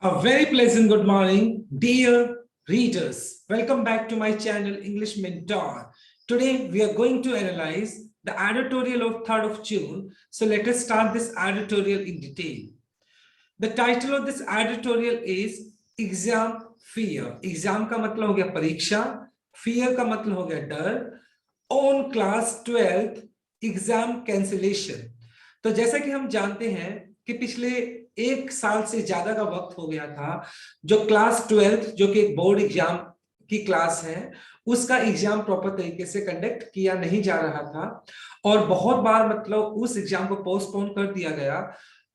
A very pleasant good morning, dear readers. Welcome back to my channel, English Mentor. Today, we are going to analyze the editorial of 3rd of June. So let us start this editorial in detail. The title of this editorial is Exam Fear. Exam का मतलब हो गया परीक्षा, fear का मतलब हो गया डर, on class 12th exam cancellation. तो जैसा कि हम जानते हैं कि पिछले एक साल से ज्यादा का वक्त हो गया था जो क्लास 12th जो कि एक बोर्ड एग्जाम की क्लास है उसका एग्जाम प्रॉपर तरीके से कंडक्ट किया नहीं जा रहा था और बहुत बार मतलब उस एग्जाम को पोस्टपोन कर दिया गया।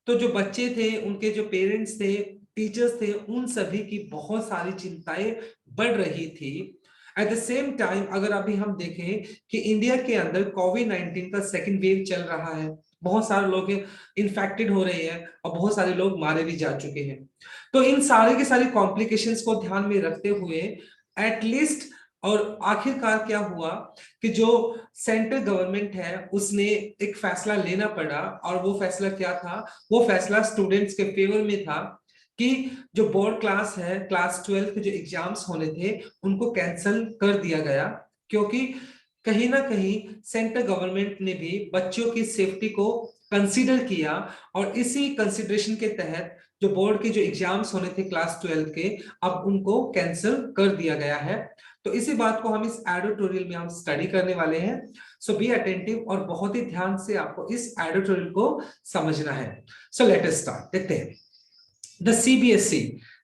तो जो बच्चे थे, उनके जो पेरेंट्स थे, टीचर्स थे, उन सभी की बहुत सारी चिंताएं बढ़ रही थी। एट द सेम टाइम अगर अभी हम देखें कि इंडिया के अंदर कोविड-19 का सेकंड वेव चल रहा है, बहुत सारे लोग इन्फेक्टेड हो रहे हैं और बहुत सारे लोग मारे भी जा चुके हैं। तो इन सारे के सारे कॉम्प्लिकेशंस को ध्यान में रखते हुए एटलीस्ट और आखिरकार क्या हुआ कि जो सेंट्रल गवर्नमेंट है उसने एक फैसला लेना पड़ा और वो फैसला क्या था? वो फैसला स्टूडेंट्स के फेवर में था कि जो बोर्ड क्लास है, क्लास 12 के जो एग्जाम्स होने थे उनको कैंसिल कर दिया गया, क्योंकि कहीं ना कहीं सेंट्रल गवर्नमेंट ने भी बच्चों की सेफ्टी को कंसीडर किया और इसी कंसीडरेशन के तहत जो बोर्ड के जो एग्जाम्स होने थे क्लास 12 के, अब उनको कैंसिल कर दिया गया है। तो इसी बात को हम इस एडिटोरियल में हम स्टडी करने वाले हैं। सो बी अटेंटिव और बहुत ही ध्यान से आपको इस एडिटोरियल को समझना है। सो लेट अस स्टार्ट। देखते हैं। The CBSE,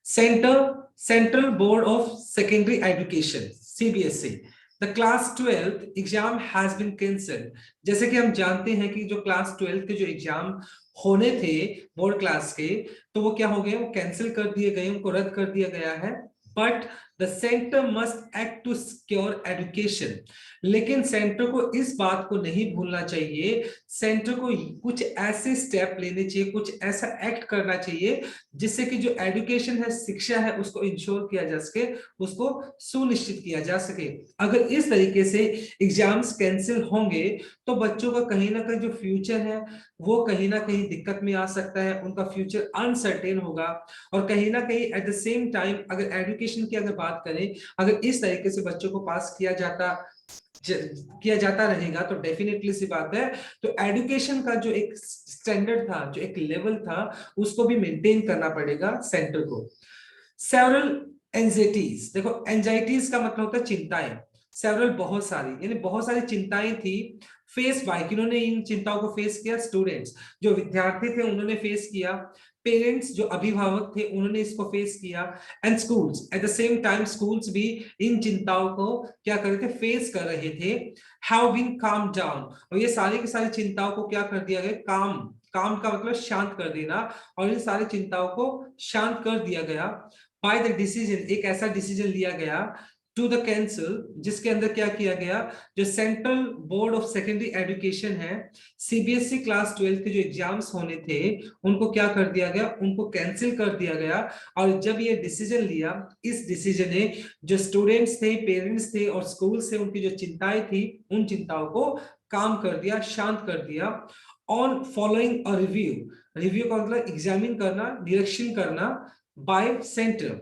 Central Board of Secondary Education, CBSE, the class 12th exam has been cancelled। जैसे कि हम जानते हैं कि जो क्लास 12 के जो एग्जाम होने थे बोर्ड क्लास के, तो वो क्या हो गए? वो कैंसिल कर दिए गए, उनको रद्द कर दिया गया है। But the centre must act to secure education. लेकिन सेंटर को इस बात को नहीं भूलना चाहिए, सेंटर को कुछ ऐसे स्टेप लेने चाहिए, कुछ ऐसा एक्ट करना चाहिए जिससे कि जो एजुकेशन है, शिक्षा है, उसको इंश्योर किया जा सके, उसको सुनिश्चित किया जा सके। अगर इस तरीके से एग्जाम्स कैंसिल होंगे तो बच्चों का कहीं ना कहीं जो फ्यूचर है वो कहीं ना कहीं दिक्कत में आ सकता है, उनका फ्यूचर अनसर्टेन होगा। और कहीं ना कहीं एट द सेम टाइम अगर एजुकेशन की अगर बात करें, अगर इस तरीके से बच्चों को पास किया जाता रहेगा तो डेफिनेटली सी बात है, तो एजुकेशन का जो एक स्टैंडर्ड था, जो एक लेवल था, उसको भी मेंटेन करना पड़ेगा सेंटर को। सेवरल एंजाइटीज, देखो एंजाइटीज का मतलब होता है चिंताएं। सेवरल बहुत सारी, यानी बहुत सारी चिंताएं थी। फेस बाय, किन्होंने इन चिंताओं को फेस किया? स्टूडेंट्स, जो विद्यार्थी थे उन्होंने फेस किया। पेरेंट्स, जो अभिभावक थे, उन्होंने इसको फेस किया। And schools, at the same time schools भी इन चिंताओं को क्या कर रहे थे? फेस कर रहे थे। हैव बीन काम डाउन, और ये सारी की सारी चिंताओं को क्या कर दिया गया? काम, काम का मतलब शांत कर देना, और इन सारी चिंताओं को शांत कर दिया गया बाय द डिसीजन। एक ऐसा डिसीजन लिया गया टू द कैंसिल, जिसके अंदर क्या किया गया? जो central board of secondary education है, सीबीएसई क्लास 12 के जो एग्जाम्स होने थे उनको क्या कर दिया गया? उनको कैंसिल कर दिया गया। और जब ये डिसीजन लिया, इस डिसीजन ने जो स्टूडेंट्स थे, पेरेंट्स थे और स्कूल से उनकी जो चिंताएं थी, उन चिंताओं को काम कर दिया, शांत कर दिया। On following a review, review का मतलब एग्जामिन करना, निरीक्षण करना बाय सेंटर।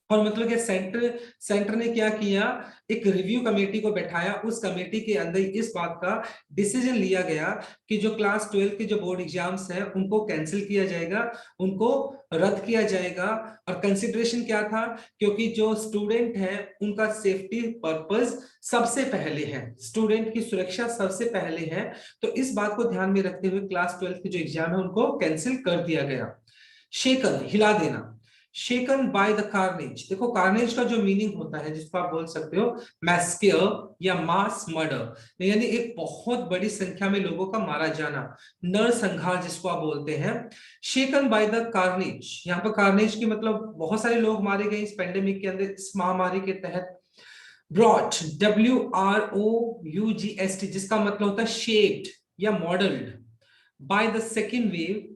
और मतलब कि सेंटर ने क्या किया? एक रिव्यू कमेटी को बैठाया, उस कमेटी के अंदर इस बात का डिसीजन लिया गया कि जो क्लास 12 के जो बोर्ड एग्जाम्स हैं उनको कैंसिल किया जाएगा, उनको रद्द किया जाएगा। और कंसिडरेशन क्या था? क्योंकि जो स्टूडेंट है उनका सेफ्टी पर्पस सबसे पहले है, स्टूडेंट की सुरक्षा सबसे पहले है। तो इस बात को ध्यान में रखते हुए क्लास 12 के जो एग्जाम है उनको कैंसिल कर दिया गया। शेकन, हिला देना। शेकन बाय द कार्नेज, देखो कार्नेज का जो मीनिंग होता है, जिसको आप बोल सकते हो मैस्केयर या मास मर्डर, यानी एक बहुत बड़ी संख्या में लोगों का मारा जाना, नरसंहार जिसको आप बोलते हैं। शेकन बाय द कार्नेज, यहाँ पर कार्नेज की मतलब बहुत सारे लोग मारे गए इस पेंडेमिक के अंदर, इस महामारी के तहत। ब्रॉट, WROUGHT, जिसका मतलब होता है शेप्ड या modelled by the second wave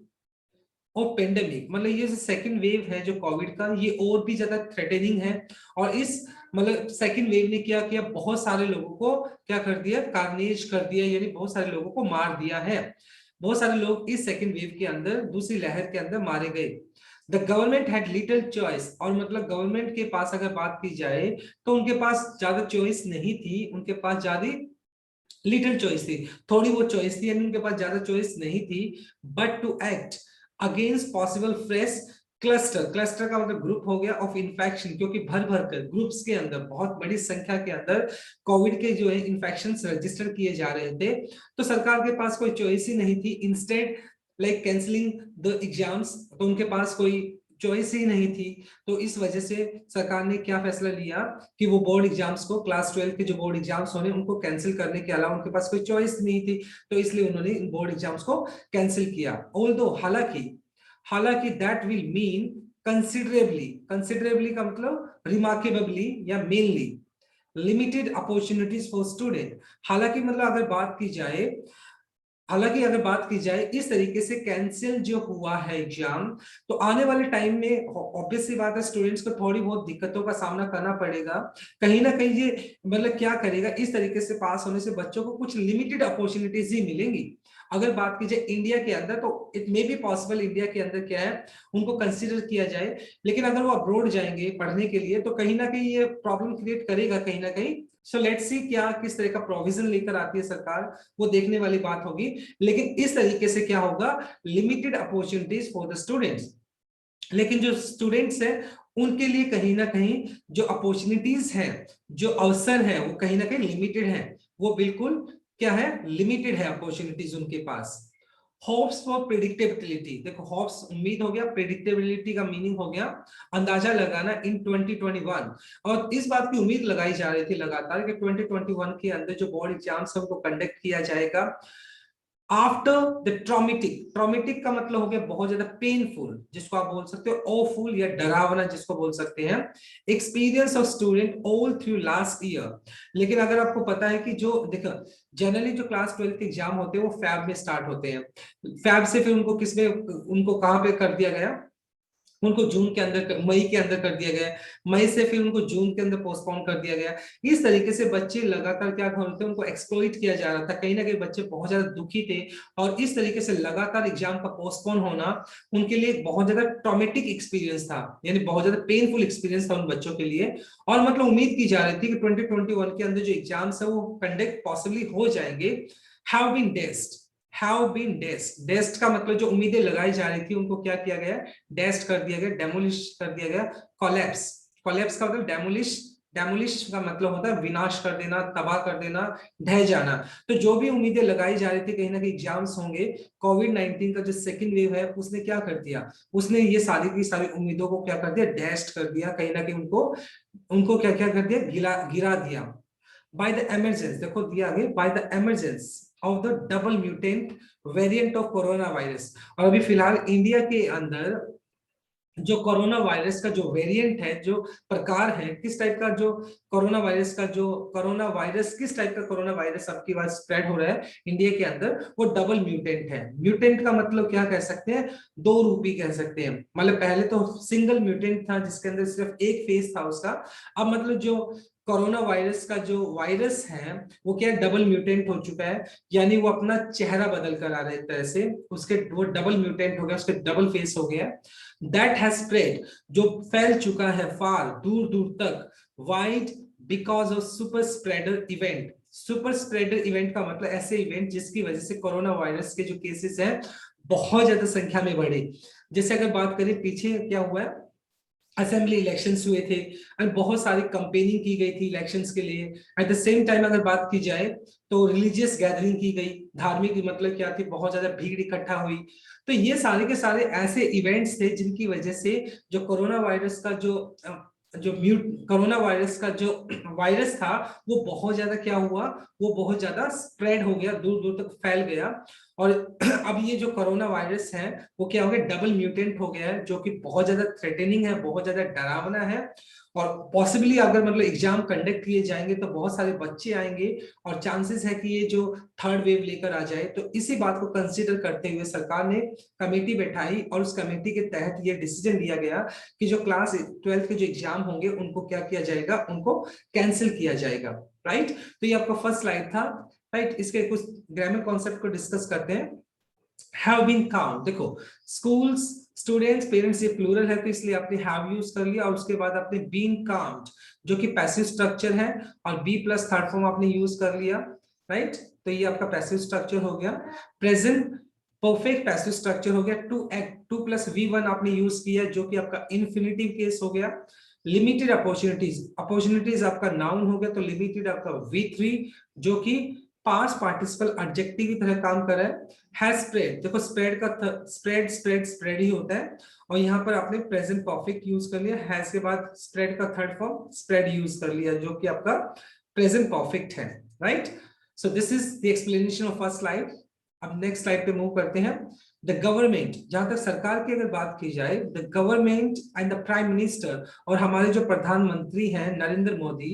और पेंडेमिक, मतलब ये जो सेकंड वेव है जो कोविड का, ये और भी ज्यादा थ्रेटनिंग है। और इस मतलब सेकंड वेव ने क्या किया? बहुत सारे लोगों को क्या कर दिया? कार्नेज कर दिया, यानी बहुत सारे लोगों को मार दिया है। बहुत सारे लोग इस सेकेंड वेव के अंदर, दूसरी लहर के अंदर मारे गए। The government had little choice, और मतलब गवर्नमेंट के पास अगर बात की जाए तो उनके पास ज्यादा चॉइस नहीं थी, उनके पास ज्यादा लिटिल चॉइस थी, थोड़ी बहुत चॉइस थी, यानी उनके पास ज्यादा चॉइस नहीं थी। But to act against possible fresh cluster, cluster का मतलब ग्रुप हो गया ऑफ इन्फेक्शन, क्योंकि भर भर कर ग्रुप्स के अंदर बहुत बड़ी संख्या के अंदर कोविड के जो है इन्फेक्शन रजिस्टर किए जा रहे थे, तो सरकार के पास कोई चॉइस ही नहीं थी। Instead like cancelling the exams, तो उनके पास कोई चॉइस ही नहीं थी। तो इस वजह से सरकार ने क्या फैसला लिया कि वो बोर्ड एग्जाम्स को, क्लास 12 के जो बोर्ड एग्जाम्स होने उनको कैंसिल करने के अलावा उनके पास कोई चॉइस नहीं थी, तो इसलिए उन्होंने बोर्ड एग्जाम्स को कैंसिल किया। ऑल्दो हालांकि, हालांकि that will mean considerably, considerably का मतलब रिमार्केबली या mainly limited opportunities for student. हालांकि मतलब अगर बात की जाए, हालांकि अगर बात की जाए इस तरीके से कैंसिल जो हुआ है एग्जाम, तो आने वाले टाइम में ऑब्वियस सी बात है स्टूडेंट्स को थोड़ी बहुत दिक्कतों का सामना करना पड़ेगा। कहीं ना कहीं ये मतलब क्या करेगा, इस तरीके से पास होने से बच्चों को कुछ लिमिटेड अपॉर्चुनिटीज ही मिलेंगी। अगर बात की जाए इंडिया के अंदर, तो it may be possible India के अंदर क्या है उनको कंसिडर किया जाए, लेकिन अगर वो अब्रोड जाएंगे पढ़ने के लिए तो कहीं ना कहीं ये प्रॉब्लम क्रिएट करेगा कहीं ना कहीं। सो लेट्स सी क्या किस तरह का प्रोविजन लेकर आती है सरकार, वो देखने वाली बात होगी। लेकिन इस तरीके से क्या होगा, limited opportunities for the students. लेकिन जो स्टूडेंट्स हैं उनके लिए कहीं ना कहीं जो अपॉर्चुनिटीज हैं, जो अवसर है वो कहीं ना कहीं लिमिटेड है, वो बिल्कुल क्या है, लिमिटेड है अपॉर्चुनिटीज उनके पास। होप्स फॉर प्रिडिक्टेबिलिटी, देखो होप्स उम्मीद हो गया, प्रिडिक्टेबिलिटी का मीनिंग हो गया अंदाजा लगाना इन 2021। और इस बात की उम्मीद लगाई जा रही थी लगातार कि 2021 के अंदर जो बोर्ड एग्जाम्स है उनको कंडक्ट किया जाएगा आफ्टर द ट्रॉमेटिक, ट्रॉमेटिक का मतलब हो गया बहुत ज्यादा पेनफुल, जिसको आप बोल सकते हो ऑफुल या डरावना जिसको बोल सकते हैं, experience of student all through last year. लेकिन अगर आपको पता है कि जो देखो जनरली जो क्लास 12 के एग्जाम होते हैं वो फैब में स्टार्ट होते हैं, फैब से फिर उनको किसमें, उनको कहां पे कर दिया गया, उनको जून के अंदर, मई के अंदर कर दिया गया, मई से फिर उनको जून के अंदर पोस्टपोन कर दिया गया। इस तरीके से बच्चे लगातार क्या होते हैं, उनको एक्सप्लॉइट किया जा रहा था, कहीं ना कहीं बच्चे बहुत ज्यादा दुखी थे। और इस तरीके से लगातार एग्जाम का पोस्टपोन होना उनके लिए एक बहुत ज्यादा ट्रॉमेटिक एक्सपीरियंस था, यानी बहुत ज्यादा पेनफुल एक्सपीरियंस था उन बच्चों के लिए। और मतलब उम्मीद की जा रही थी कि 2021 के अंदर जो एग्जाम्स है वो कंडक्ट पॉसिबली हो जाएंगे। हैव बीन डेस्ड, हैव बीन डेस्ड, डेस्ड का मतलब जो उम्मीदें लगाई जा रही थी उनको क्या किया गया, डेस्ट कर दिया गया, डेमोलिश कर दिया गया। कोलैप्स, कोलैप्स का मतलब डेमोलिश, डेमोलिश का मतलब होता है विनाश कर देना, तबाह कर देना, ढह जाना। तो जो भी उम्मीदें लगाई जा रही थी कहीं ना कहीं एग्जाम्स होंगे, कोविड 19 का जो सेकंड वेव है उसने क्या कर दिया, उसने ये सारी की सारी उम्मीदों को क्या कर दिया, डेस्ट कर दिया, कहीं ना कहीं उनको, उनको क्या क्या कर दिया, गिरा दिया। बाय द एमरजेंस, देखो दिया आगे, by the emergence of the double mutant variant of corona virus. और अभी फिलहाल इंडिया के अंदर जो कोरोना वायरस का जो वेरिएंट है, जो प्रकार है, किस टाइप का जो कोरोना वायरस का जो कोरोना वायरस, किस टाइप का कोरोना वायरस आपकी बात स्प्रेड हो रहा है इंडिया के अंदर, वो डबल म्यूटेंट है। म्यूटेंट का मतलब क्या कह सकते हैं, दो रूपी कह सकते हैं। मतलब पहले तो सिंगल म्यूटेंट था जिसके अंदर सिर्फ एक फेस था उसका, अब मतलब जो कोरोना वायरस का जो वायरस है वो क्या डबल म्यूटेंट हो चुका है, यानी वो अपना चेहरा बदल कर आ रहा है एक तरह से, उसके वो डबल म्यूटेंट हो गया, उसके डबल फेस हो गया। दैट हैज स्प्रेड, जो फैल चुका है फार, दूर दूर तक, wide because of super spreader event. Super spreader event का मतलब ऐसे इवेंट जिसकी वजह से कोरोना वायरस के जो केसेस हैं बहुत ज्यादा संख्या में बढ़े। जैसे अगर बात करें पीछे क्या हुआ है, असेंबली इलेक्शंस हुए थे और बहुत सारी कंपेनिंग की गई थी इलेक्शंस के लिए। एट द सेम टाइम अगर बात की जाए तो रिलीजियस गैदरिंग की गई, धार्मिक मतलब क्या थी, बहुत ज्यादा भीड़ इकट्ठा हुई। तो ये सारे के सारे ऐसे इवेंट्स थे जिनकी वजह से जो कोरोना वायरस का जो कोरोना वायरस का जो वायरस था वो बहुत ज्यादा क्या हुआ, वो बहुत ज्यादा स्प्रेड हो गया, दूर दूर तक फैल गया। और अब ये जो कोरोना वायरस है वो क्या हो गया, डबल म्यूटेंट हो गया है, जो कि बहुत ज्यादा थ्रेटनिंग है, बहुत ज्यादा डरावना है। और पॉसिबली अगर मतलब एग्जाम कंडक्ट किए जाएंगे तो बहुत सारे बच्चे आएंगे और चांसेस है कि ये जो थर्ड वेव लेकर आ जाए। तो इसी बात को कंसीडर करते हुए सरकार ने कमेटी बैठाई और उस कमेटी के तहत ये डिसीजन लिया गया कि जो क्लास 12 के जो एग्जाम होंगे उनको क्या किया जाएगा, उनको कैंसिल किया जाएगा। राइट, तो ये आपका फर्स्ट स्लाइड था। राइट, इसके कुछ ग्रामर कॉन्सेप्ट को डिस्कस करते हैं। हैव बीन काउंट, देखो स्कूल्स, स्टूडेंट्स, पेरेंट्स, ये प्लूरल है तो इसलिए आपने हैव यूज कर लिया, और उसके बाद आपने बीन काउंट जो कि पैसिव स्ट्रक्चर है, और बी प्लस थर्ड फॉर्म आपने यूज कर लिया, राइट। तो ये आपका पैसिव स्ट्रक्चर हो गया। प्रेजेंट परफेक्ट पैसिव स्ट्रक्चर हो गया। To act, to plus V one आपने यूज किया जो कि आपका इन्फिनिटिव केस हो गया। लिमिटेड अपॉर्चुनिटीज, अपॉर्चुनिटीज आपका नाउन हो गया, तो लिमिटेड आपका V3 जो कि पास्ट पार्टिसिपल एडजेक्टिव की तरह काम कर रहा है। हैज स्प्रेड, देखो स्प्रेड का स्प्रेड स्प्रेड स्प्रेड ही होता है, और यहाँ पर आपने प्रेजेंट परफेक्ट यूज कर लिया, हैज के बाद स्प्रेड का थर्ड फॉर्म स्प्रेड यूज कर लिया जो कि आपका प्रेजेंट परफेक्ट है, right. So this is the explanation of first slide. अब नेक्स्ट स्लाइड पे मूव करते हैं। द गवर्नमेंट, जहां तक सरकार की अगर बात की जाए, the government and the prime minister, और हमारे जो प्रधानमंत्री हैं नरेंद्र मोदी,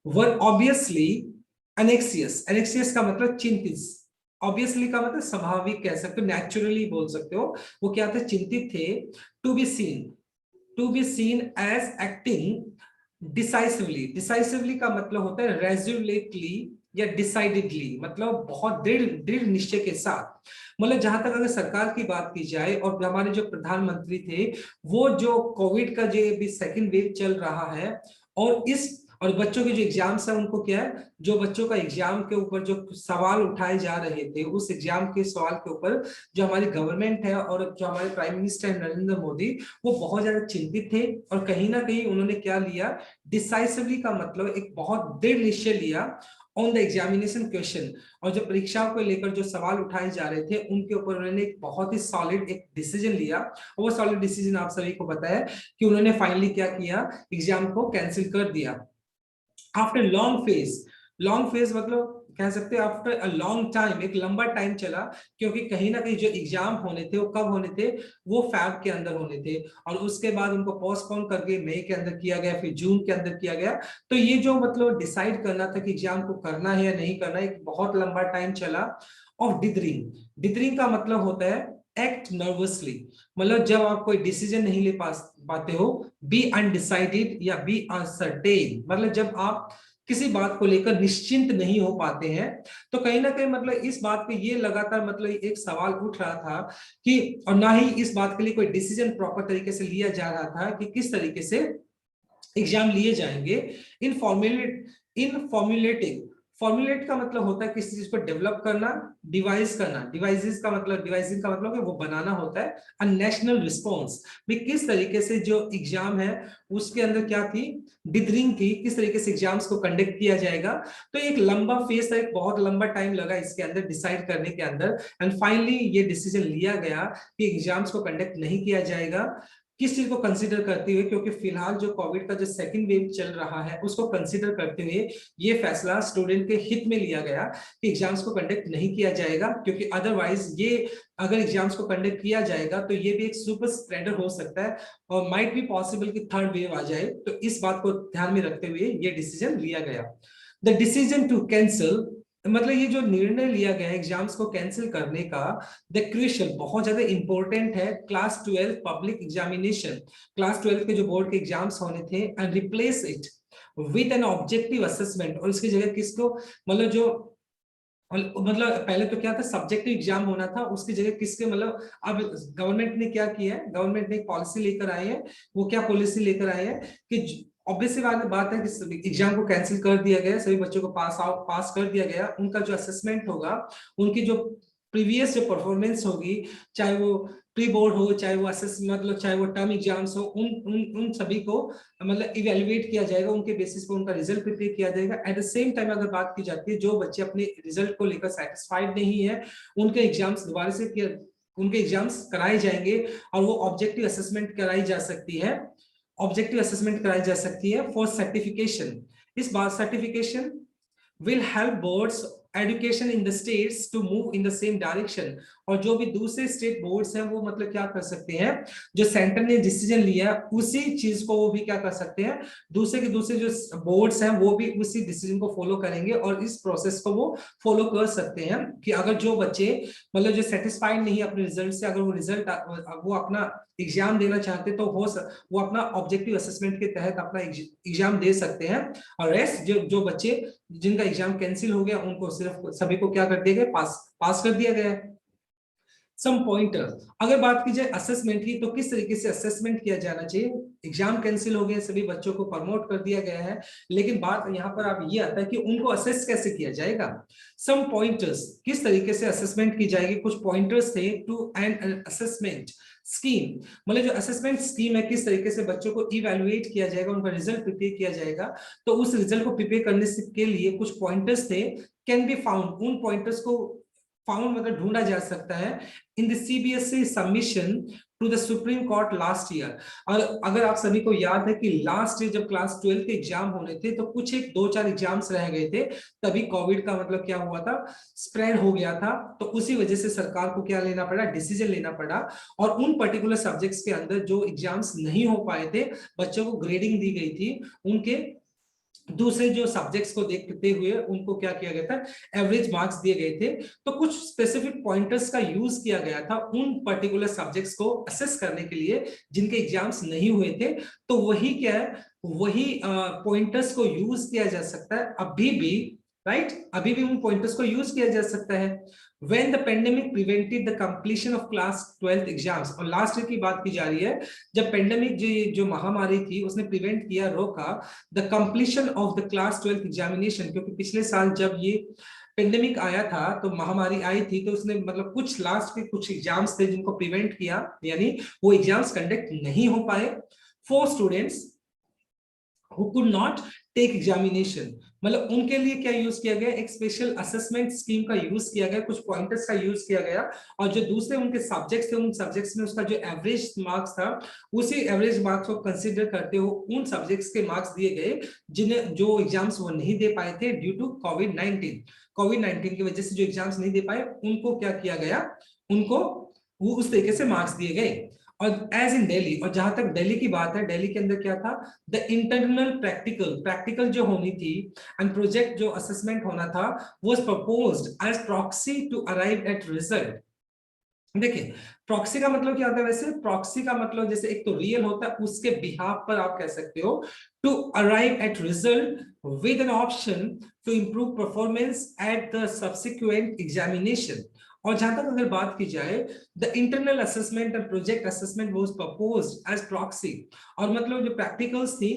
वर ऑब्वियसली एनेक्सियस, एनेक्सियस का मतलब चिंतित, ऑब्वियसली का मतलब स्वाभाविक कह सकते हो, नेचुरली बोल सकते हो। वो क्या थे, चिंतित थे। To be seen, to be seen as acting decisively, decisively का मतलब होता है रेजोल्यूटली या डिसाइडेडली, मतलब बहुत दृढ़ दृढ़ निश्चय के साथ। मतलब जहां तक अगर सरकार की बात की जाए, और हमारे जो प्रधानमंत्री थे, वो जो कोविड का जो भी सेकंड वेव चल रहा है, और इस, और बच्चों के जो एग्जाम्स है उनको क्या है, जो बच्चों का एग्जाम के ऊपर जो सवाल उठाए जा रहे थे, उस एग्जाम के सवाल के ऊपर जो हमारी गवर्नमेंट है और जो हमारे प्राइम मिनिस्टर नरेंद्र मोदी, वो बहुत ज्यादा चिंतित थे। और कहीं ना कहीं उन्होंने क्या लिया, डिसाइसिवली का मतलब एक बहुत दृढ़ निश्चय लिया ऑन द एग्जामिनेशन क्वेश्चन, और जो परीक्षाओं को लेकर जो सवाल उठाए जा रहे थे उनके ऊपर उन्होंने एक बहुत ही सॉलिड एक डिसीजन लिया। और वो सॉलिड डिसीजन आप सभी को पता है कि उन्होंने फाइनली क्या किया, एग्जाम को कैंसिल कर दिया। After long phase, long phase मतलब कह सकते हैं आफ्टर अ लॉन्ग टाइम, एक लंबा टाइम चला, क्योंकि कहीं ना कहीं जो एग्जाम होने थे वो कब होने थे, वो फैब के अंदर होने थे, और उसके बाद उनको पोस्टपोन करके मई के अंदर किया गया, फिर जून के अंदर किया गया। तो ये जो मतलब डिसाइड करना था कि एग्जाम को करना है या नहीं करना है, एक बहुत लंबा टाइम चला। और डिथरिंग, डिथरिंग का मतलब होता है एक्ट नर्वसली, मतलब जब आप कोई डिसीजन नहीं ले पाते हो, बी अनडिसाइडेड या बी अनसर्टेन, मतलब जब आप किसी बात को लेकर निश्चिंत नहीं हो पाते हैं। तो कहीं ना कहीं मतलब इस बात पे ये लगातार मतलब एक सवाल उठ रहा था कि, और ना ही इस बात के लिए कोई डिसीजन प्रॉपर तरीके से लिया जा रहा था कि किस तरीके से एग्जाम लिए जाएंगे। इन फॉर्मुलेट, इन फॉर्मुलेटिंग, फॉर्मुलेट का मतलब होता है किसी चीज को डेवलप करना, डिवाइस करना, डिवाइसेस का मतलब, डिवाइसिंग का मतलब है वो बनाना होता है। अ नेशनल रिस्पॉन्स भी किस तरीके से जो एग्जाम है उसके अंदर क्या थी, डिथरिंग थी, किस तरीके से एग्जाम्स को कंडक्ट किया जाएगा। तो एक लंबा फेज था, एक बहुत लंबा टाइम लगा इसके अंदर डिसाइड करने के अंदर, एंड फाइनली ये डिसीजन लिया गया कि एग्जाम्स को कंडक्ट नहीं किया जाएगा। किस चीज को कंसीडर करते हुए, क्योंकि फिलहाल जो कोविड का जो सेकंड वेव चल रहा है उसको कंसीडर करते हुए ये फैसला स्टूडेंट के हित में लिया गया कि एग्जाम्स को कंडक्ट नहीं किया जाएगा, क्योंकि अदरवाइज ये अगर एग्जाम्स को कंडक्ट किया जाएगा तो ये भी एक सुपर स्प्रेडर हो सकता है, और माइट भी पॉसिबल कि थर्ड वेव आ जाए। तो इस बात को ध्यान में रखते हुए ये डिसीजन लिया गया। द डिसीजन टू कैंसिल, मतलब ये जो निर्णय लिया गया एग्जाम्स को कैंसिल करने का, द क्रूशियल, बहुत ज्यादा इंपॉर्टेंट है, क्लास 12 पब्लिक एग्जामिनेशन, क्लास 12 के जो बोर्ड के एग्जाम्स होने थे, and replace it with an objective assessment, और इसकी जगह किसको, मतलब जो, मतलब पहले तो क्या था सब्जेक्टिव एग्जाम होना था, उसकी जगह किसके, मतलब अब गवर्नमेंट ने क्या किया है, गवर्नमेंट ने एक पॉलिसी लेकर आए हैं। वो क्या पॉलिसी लेकर आए हैं कि ऑब्वियसली बात है कि एग्जाम को कैंसिल कर दिया गया, सभी बच्चों को पास कर दिया गया, उनका जो असेसमेंट होगा, उनकी जो प्रीवियस जो परफॉर्मेंस होगी, चाहे वो प्री बोर्ड हो, चाहे वो असेस, मतलब चाहे वो टर्म एग्जाम्स हो, उन उन उन सभी को मतलब इवेल्युएट किया जाएगा, उनके बेसिस पर उनका रिजल्ट प्रिपेयर किया जाएगा। एट द सेम टाइम अगर बात की जाती है, जो बच्चे अपने रिजल्ट को लेकर सेटिस्फाइड नहीं है, उनके एग्जाम्स दोबारा से उनके एग्जाम्स कराए जाएंगे, और वो ऑब्जेक्टिव असेसमेंट कराई जा सकती है, ऑब्जेक्टिव असेसमेंट कराई जा सकती है फॉर सर्टिफिकेशन। इस बार certification will help boards education in the states to move in the same direction, और जो भी दूसरे स्टेट बोर्ड्स हैं वो मतलब क्या कर सकते हैं, जो सेंटर ने डिसीजन लिया उसी चीज को वो भी क्या कर सकते हैं, दूसरे के दूसरे जो बोर्ड्स हैं वो भी उसी डिसीजन को फॉलो करेंगे, और इस प्रोसेस को वो फॉलो कर सकते हैं कि अगर जो बच्चे मतलब जो सेटिस्फाइड नहीं है अपने रिजल्ट से, अगर वो रिजल्ट वो अपना एग्जाम देना चाहते तो वो अपना ऑब्जेक्टिव असेसमेंट के तहत अपना एग्जाम दे सकते हैं। और रेस्ट जो बच्चे जिनका एग्जाम कैंसिल हो गया उनको सिर्फ सभी को क्या कर दिया गया, पास कर दिया गया है। सम पॉइंटर। अगर बात की जाए असेसमेंट की, तो किस तरीके से असेसमेंट किया जाना चाहिए। एग्जाम कैंसिल हो गए, सभी बच्चों को प्रमोट कर दिया गया है, लेकिन बात यहाँ पर अब ये आता है कि उनको असेस कैसे किया जाएगा। सम पॉइंटर्स, किस तरीके से असेसमेंट की जाएगी, कुछ पॉइंटर्स थे टू एन असेसमेंट स्कीम। मतलब जो असेसमेंट स्कीम है, किस तरीके से बच्चों को इवैल्यूएट किया जाएगा, उनका रिजल्ट प्रिपेयर किया जाएगा। तो उस रिजल्ट को प्रिपेयर करने के लिए कुछ पॉइंटर्स थे, कैन बी फाउंड, उन पॉइंटर्स को फाउंड मतलब ढूंढा जा सकता है in the CBSE submission to the Supreme Court last year. और अगर आप सभी को याद है कि लास्ट ईयर जब क्लास 12 के एग्जाम होने थे, तो कुछ एक 2-4 एग्जाम्स रह गए थे, तभी कोविड का मतलब क्या हुआ था, स्प्रेड हो गया था। तो उसी वजह से सरकार को क्या लेना पड़ा, डिसीजन लेना पड़ा, और उन पर्टिकुलर सब्जेक्ट्स के अंदर जो एग्जाम्स नहीं हो पाए थे, बच्चों को ग्रेडिंग दी गई थी, उनके दूसरे जो सब्जेक्ट्स को देखते हुए उनको क्या किया गया था, एवरेज मार्क्स दिए गए थे। तो कुछ स्पेसिफिक पॉइंटर्स का यूज किया गया था उन पर्टिकुलर सब्जेक्ट्स को असेस करने के लिए जिनके एग्जाम्स नहीं हुए थे। तो वही क्या है, वही पॉइंटर्स को यूज किया जा सकता है अभी भी, राइट, अभी भी उन पॉइंटर्स को यूज किया जा सकता है। When the pandemic prevented the completion of class 12 exams, और लास्ट ईयर की बात की जा रही है, जब पेंडेमिक जो महामारी थी उसने प्रिवेंट किया, रोका the completion of the class 12 examination, क्योंकि पिछले साल जब ये पेंडेमिक आया था, तो महामारी आई थी, तो उसने मतलब कुछ लास्ट के कुछ एग्जाम्स थे जिनको प्रिवेंट किया, यानी वो एग्जाम्स कंडक्ट नहीं हो पाए for students who could not take examination। मतलब उनके लिए क्या यूज किया गया, एक स्पेशल असेसमेंट स्कीम का यूज किया गया, कुछ पॉइंटर्स का यूज किया गया, और जो दूसरे उनके सब्जेक्ट्स थे, उन सब्जेक्ट्स में उसका जो एवरेज मार्क्स था, उसी एवरेज मार्क्स को कंसीडर करते हुए उन सब्जेक्ट्स के मार्क्स दिए गए जिन्हें जो एग्जाम्स वो नहीं दे पाए थे ड्यू टू कोविड 19 की वजह से जो एग्जाम्स नहीं दे पाए, उनको क्या किया गया, उनको वो उस तरीके से मार्क्स दिए गए। और एज इन दिल्ली, और जहां तक दिल्ली की बात है, दिल्ली के अंदर क्या था, द इंटरनल प्रैक्टिकल जो होनी थी एंड प्रोजेक्ट जो असेसमेंट होना था, was proposed as proxy to arrive at result. देखिए, प्रॉक्सी का मतलब क्या होता है, वैसे प्रॉक्सी का मतलब जैसे एक तो रियल होता है, उसके बिहाफ पर आप कह सकते हो to arrive at result with an option to improve performance at the subsequent examination. और जहां तक अगर बात की जाए, the internal assessment and project assessment was proposed as proxy, और मतलब जो प्रैक्टिकल्स थी,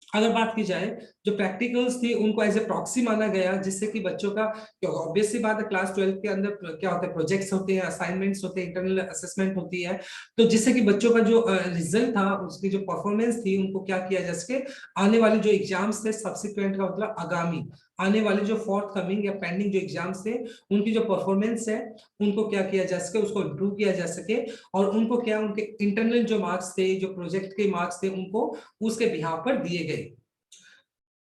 अगर बात की जाए, जो प्रैक्टिकल्स थी उनको एज ए प्रॉक्सी माना गया, जिससे कि बच्चों का, ऑब्वियस सी बात है, क्लास 12 के अंदर क्या होता है, प्रोजेक्ट्स होते हैं, असाइनमेंट्स होते हैं, इंटरनल असेसमेंट होती है, तो जिससे कि बच्चों का जो रिजल्ट था, उसकी जो परफॉर्मेंस थी, उनको क्या किया जा सके, आने वाले जो एग्जाम्स थे, सब्सिक्वेंट का मतलब आगामी आने वाले जो फोर्थ कमिंग या पेंडिंग जो एग्जाम्स थे, उनकी जो परफॉर्मेंस है, उनको क्या किया जा सके, उसको इंप्रूव किया जा सके, और उनको क्या, उनके इंटरनल जो मार्क्स थे, जो प्रोजेक्ट के मार्क्स थे, उनको उसके बिहाफ पर दिए गए।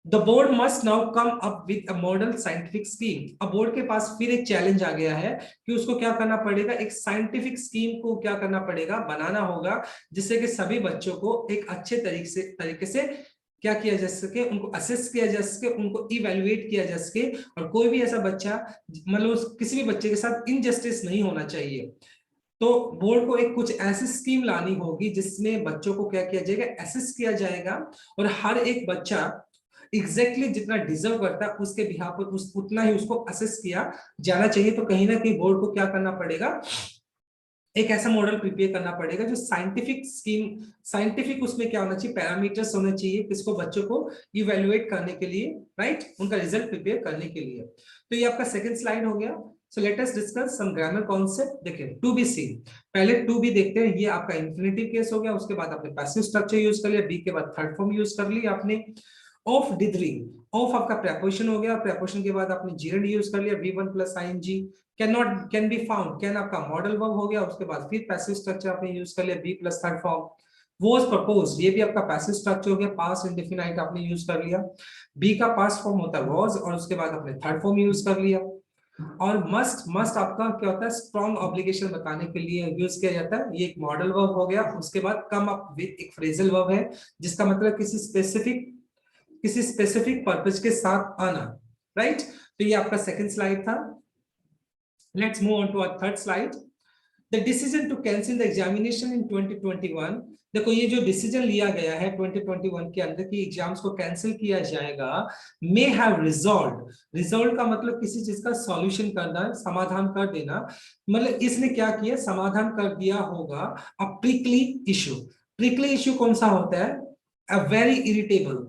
The board must now come up with a model scientific scheme। अब बोर्ड के पास फिर एक चैलेंज आ गया है कि उसको क्या करना पड़ेगा, एक साइंटिफिक स्कीम को क्या करना पड़ेगा, बनाना होगा, जिससे कि सभी बच्चों को एक अच्छे तरीके से क्या किया जा सके, उनको असेस किया जा सके, उनको इवैल्यूएट किया जा सके, और कोई भी ऐसा बच्चा, मतलब किसी भी बच्चे के साथ इनजस्टिस नहीं होना चाहिए। तो बोर्ड को एक कुछ ऐसी स्कीम लानी होगी जिसमें बच्चों को क्या किया जाएगा, असेस किया जाएगा, और हर एक बच्चा एग्जैक्टली जितना डिजर्व करता है उसके बिहाफ पर उतना ही उसको असेस किया जाना चाहिए। तो कहीं ना कहीं बोर्ड को क्या करना पड़ेगा, एक ऐसा मॉडल प्रिपेयर करना पड़ेगा जो साइंटिफिक स्कीम, साइंटिफिक उसमें क्या होना चाहिए, पैरामीटर्स होने चाहिए, किसको, बच्चों को इवैल्यूएट करने के लिए, राइट, उनका रिजल्ट प्रिपेयर करने के लिए। तो ये आपका सेकंड स्लाइड हो गया। So let us discuss some grammar concept. देखिए, टू बी सी, पहले टू बी देखते हैं, ये आपका इंफिनिटिव केस हो गया, उसके बाद आपने पैसिव स्ट्रक्चर यूज कर लिया, बी के बाद थर्ड फॉर्म यूज कर ली आपने। ऑफ डिथरिंग, ऑफ आपका प्रेपोजिशन हो गया, प्रेपोजिशन के बाद आपने जीरेंड यूज कर लिया, V1 plus ING. Can not, can be found, can आपका मॉडल वर्ब हो गया, उसके बाद फिर पैसिव स्ट्रक्चर आपने यूज कर लिया, be plus third form. Was proposed, ये भी आपका पैसिव स्ट्रक्चर हो गया, पास्ट इंडेफिनाइट आपने यूज कर लिया, बी का पास्ट फॉर्म होता है वाज, और उसके बाद आपने थर्ड फॉर्म यूज कर लिया। और मस्ट, मस्ट आपका क्या होता है, स्ट्रॉन्ग ऑब्लिगेशन बताने के लिए यूज किया जाता है, ये एक मॉडल वर्ब हो गया। उसके बाद कम अप विद एक फ्रेजल वर्ब है, जिसका मतलब किसी स्पेसिफिक पर्पस के साथ आना, राइट। तो ये आपका सेकंड स्लाइड था। Let's move on to our third slide. The decision to cancel the examination in 2021, देखो ये जो डिसीजन लिया गया है 2021 के अंदर कि एग्जाम्स को कैंसिल किया जाएगा, मे हैव रिजॉल्व, रिजॉल्व का मतलब किसी चीज का सॉल्यूशन करना, समाधान कर देना, मतलब इसने क्या किया, समाधान कर दिया होगा a prickly issue. Prickly issue कौन सा होता है, a very irritable,